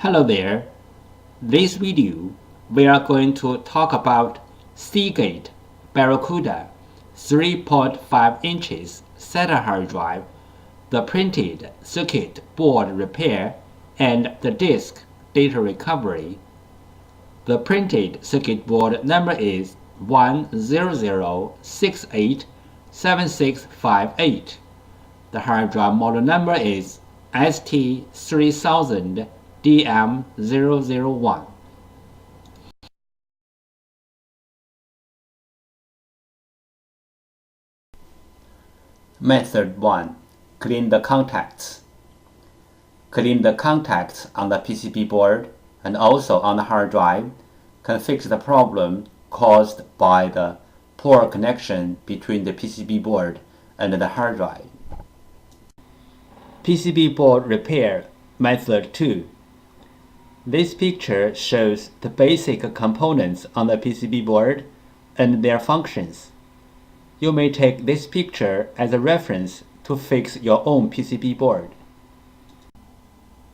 Hello there. This video we are going to talk about Seagate Barracuda 3.5 inches SATA hard drive, the printed circuit board repair, and the disk data recovery. The printed circuit board number is 100687658. The hard drive model number is ST3000DM001. Method 1. Clean the contacts. Clean the contacts on the PCB board and also on the hard drive can fix the problem caused by the poor connection between the PCB board and the hard drive. PCB board repair method 2. This picture shows the basic components on the PCB board and their functions. You may take this picture as a reference to fix your own PCB board.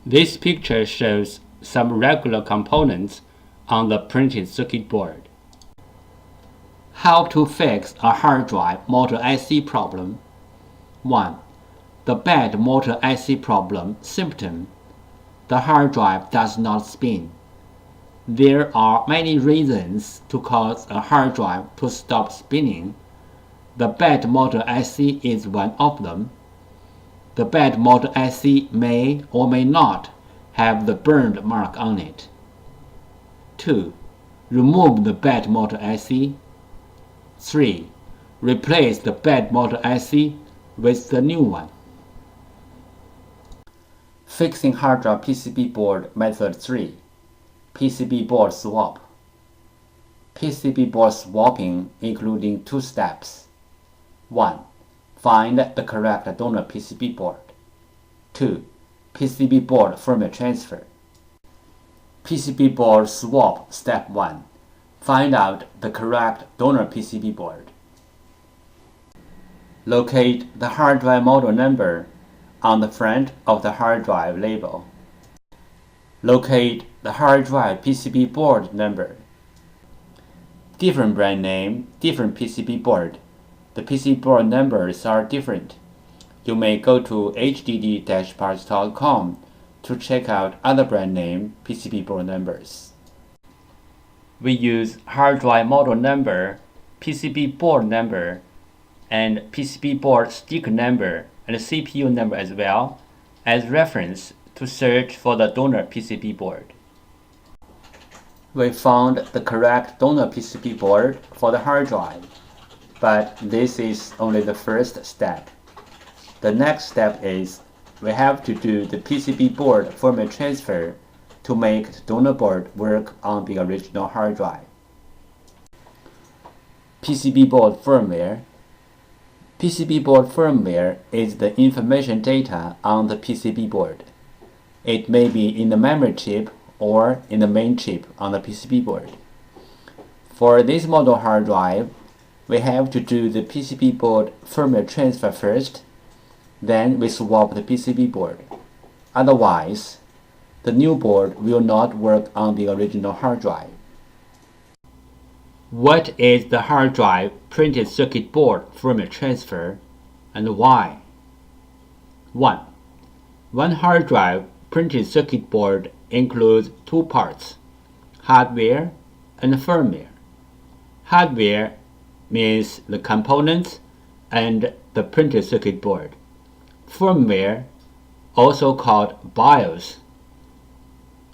This picture shows some regular components on the printed circuit board. How to fix a hard drive motor IC problem. 1. The bad motor IC problem symptom. The hard drive does not spin. There are many reasons to cause a hard drive to stop spinning. The bad motor IC is one of them. The bad motor IC may or may not have the burned mark on it. 2. Remove the bad motor IC. 3. Replace the bad motor IC with the new one. Fixing hard drive PCB board method 3. PCB board swap. PCB board swapping including 2 steps. 1. Find the correct donor PCB board. 2. PCB board firmware transfer. PCB board swap step 1. Find out the correct donor PCB board. Locate the hard drive model number on the front of the hard drive label. Locate the hard drive PCB board number. Different brand name, different PCB board. The PCB board numbers are different. You may go to hddparts.com to check out other brand name PCB board numbers. We use hard drive model number, PCB board number, and PCB board sticker number and CPU number as well as reference to search for the donor PCB board. We found the correct donor PCB board for the hard drive, but this is only the first step. The next step is we have to do the PCB board firmware transfer to make the donor board work on the original hard drive. PCB board firmware. PCB board firmware is the information data on the PCB board. It may be in the memory chip or in the main chip on the PCB board. For this model hard drive, we have to do the PCB board firmware transfer first, then we swap the PCB board. Otherwise, the new board will not work on the original hard drive. What is the hard drive printed circuit board firmware transfer and why? 1. One hard drive printed circuit board includes 2 parts, hardware and firmware. Hardware means the components and the printed circuit board. Firmware, also called BIOS,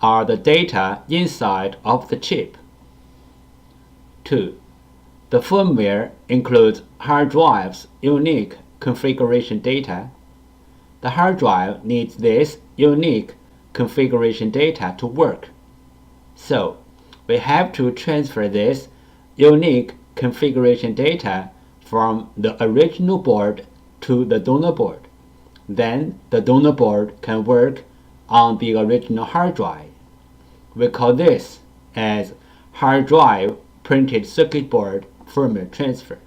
are the data inside of the chip. 2. The firmware includes hard drive's unique configuration data. The hard drive needs this unique configuration data to work. So, we have to transfer this unique configuration data from the original board to the donor board. Then the donor board can work on the original hard drive. We call this as hard drive printed circuit board firmware transfer.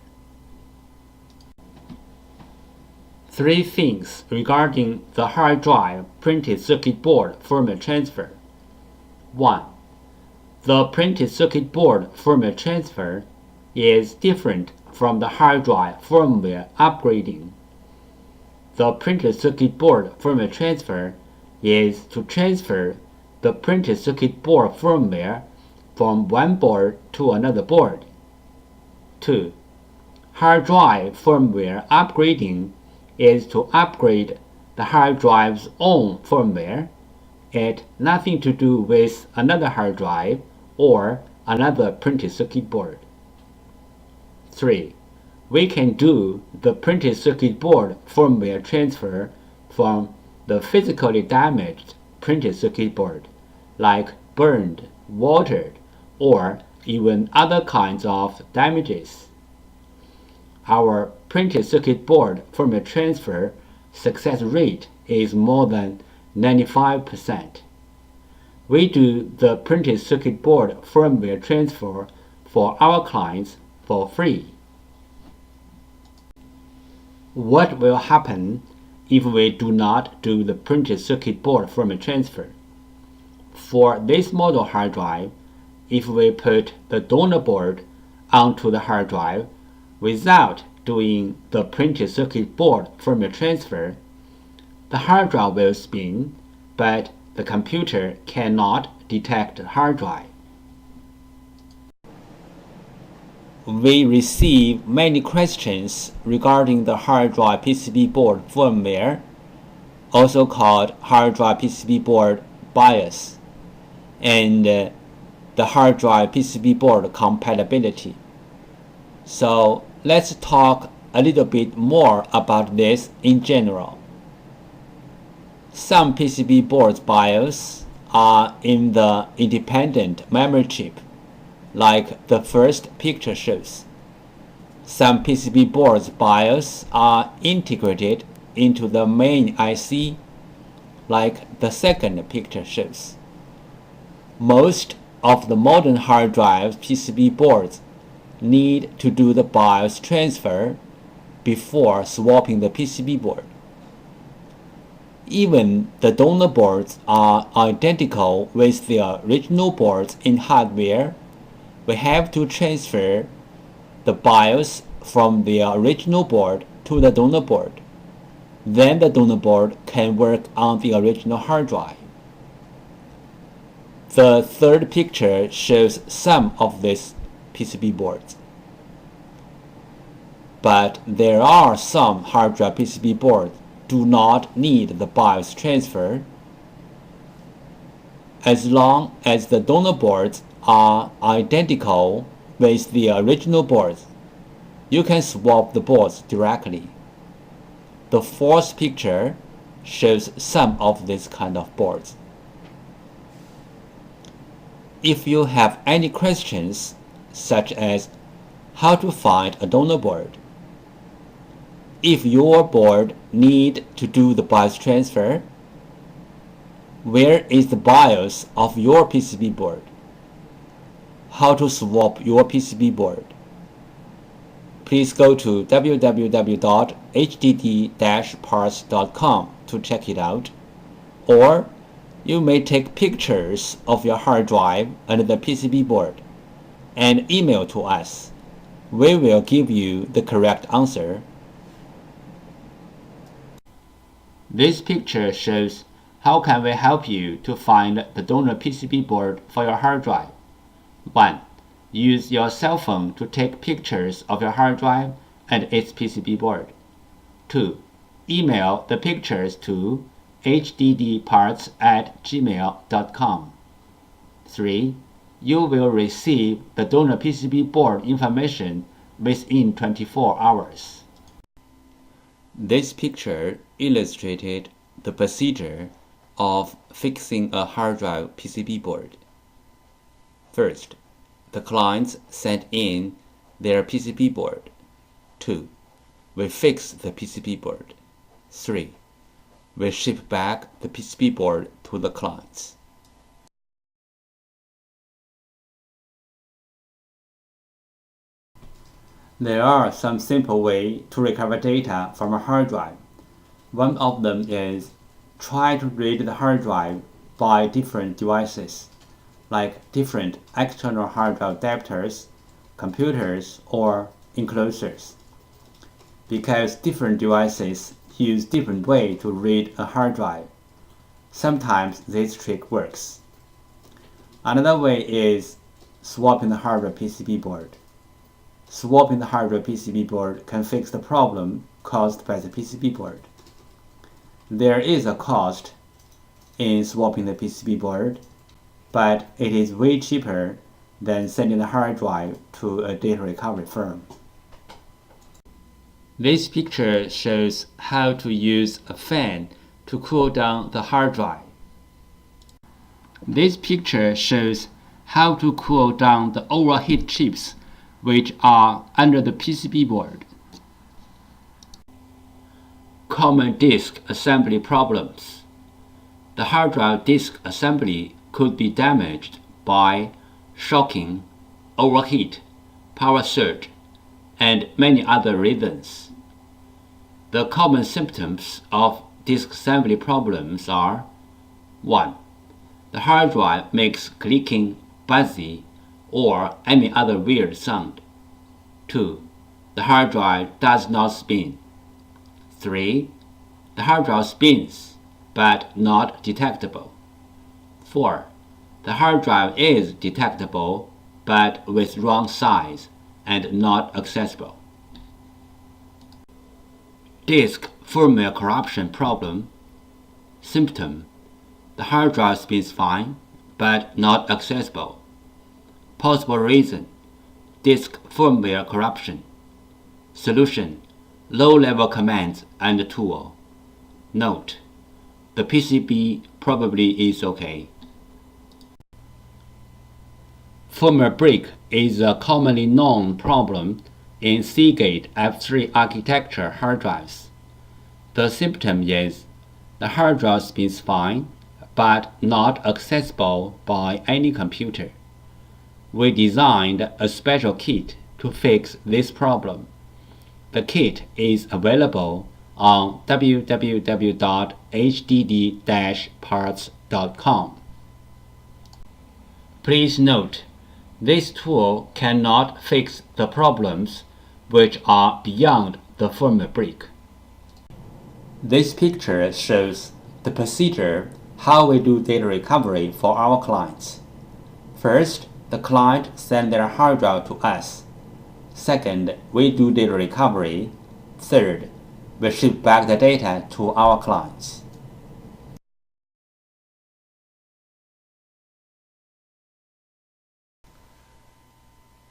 3 things regarding the hard drive printed circuit board firmware transfer. 1. The printed circuit board firmware transfer is different from the hard drive firmware upgrading. The printed circuit board firmware transfer is to transfer the printed circuit board firmware from one board to another board. 2. Hard drive firmware upgrading is to upgrade the hard drive's own firmware. It has nothing to do with another hard drive or another printed circuit board. 3. We can do the printed circuit board firmware transfer from the physically damaged printed circuit board, like burned, watered, or even other kinds of damages. Our printed circuit board firmware transfer success rate is more than 95%. We do the printed circuit board firmware transfer for our clients for free. What will happen if we do not do the printed circuit board firmware transfer? For this model hard drive, if we put the donor board onto the hard drive without doing the printed circuit board firmware transfer, the hard drive will spin, but the computer cannot detect the hard drive. We receive many questions regarding the hard drive PCB board firmware, also called hard drive PCB board BIOS, and the hard drive PCB board compatibility. So let's talk a little bit more about this in general. Some PCB boards BIOS are in the independent memory chip, like the first picture shows. Some PCB boards BIOS are integrated into the main IC, like the second picture shows. Most of the modern hard drive PCB boards need to do the BIOS transfer before swapping the PCB board. Even the donor boards are identical with the original boards in hardware. We have to transfer the BIOS from the original board to the donor board. Then the donor board can work on the original hard drive. The third picture shows some of these PCB boards. But there are some hard drive PCB boards do not need the BIOS transfer. As long as the donor boards are identical with the original boards, you can swap the boards directly. The fourth picture shows some of these kind of boards. If you have any questions, such as how to find a donor board, if your board needs to do the BIOS transfer, where is the BIOS of your PCB board? How to swap your PCB board? Please go to www.hdd-parts.com to check it out, or you may take pictures of your hard drive and the PCB board and email to us. We will give you the correct answer. This picture shows how can we help you to find the donor PCB board for your hard drive. 1. Use your cell phone to take pictures of your hard drive and its PCB board. 2. Email the pictures to hddparts@gmail.com. 3. You will receive the donor PCB board information within 24 hours. This picture illustrated the procedure of fixing a hard drive PCB board. First, the clients sent in their PCB board. 2. We fix the PCB board. 3. We ship back the PCB board to the clients. There are some simple ways to recover data from a hard drive. One of them is try to read the hard drive by different devices, like different external hard drive adapters, computers, or enclosures. Because different devices use different way to read a hard drive, sometimes this trick works. Another way is swapping the hard drive PCB board. Swapping the hard drive PCB board can fix the problem caused by the PCB board. There is a cost in swapping the PCB board, but it is way cheaper than sending the hard drive to a data recovery firm. This picture shows how to use a fan to cool down the hard drive. This picture shows how to cool down the overheat chips which are under the PCB board. Common disk assembly problems. The hard drive disk assembly could be damaged by shocking, overheat, power surge, and many other reasons. The common symptoms of disk assembly problems are 1. The hard drive makes clicking, buzzy, or any other weird sound. 2. The hard drive does not spin. 3. The hard drive spins, but not detectable. 4. The hard drive is detectable, but with wrong size and not accessible. Disk firmware corruption problem. Symptom: the hard drive spins fine, but not accessible. Possible reason: disk firmware corruption. Solution: low-level commands and tool. Note: the PCB probably is okay. Firmware break is a commonly known problem in Seagate F3 architecture hard drives. The symptom is the hard drive spins fine, but not accessible by any computer. We designed a special kit to fix this problem. The kit is available on www.hddparts.com. Please note, this tool cannot fix the problems which are beyond the firmware break. This picture shows the procedure how we do data recovery for our clients. First, the client sends their hard drive to us. Second, we do data recovery. Third, we ship back the data to our clients.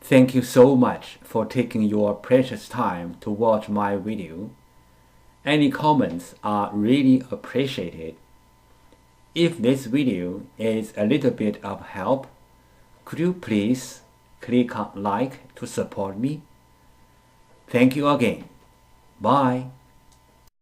Thank you so much for taking your precious time to watch my video. Any comments are really appreciated. If this video is a little bit of help, could you please click on like to support me? Thank you again. Bye.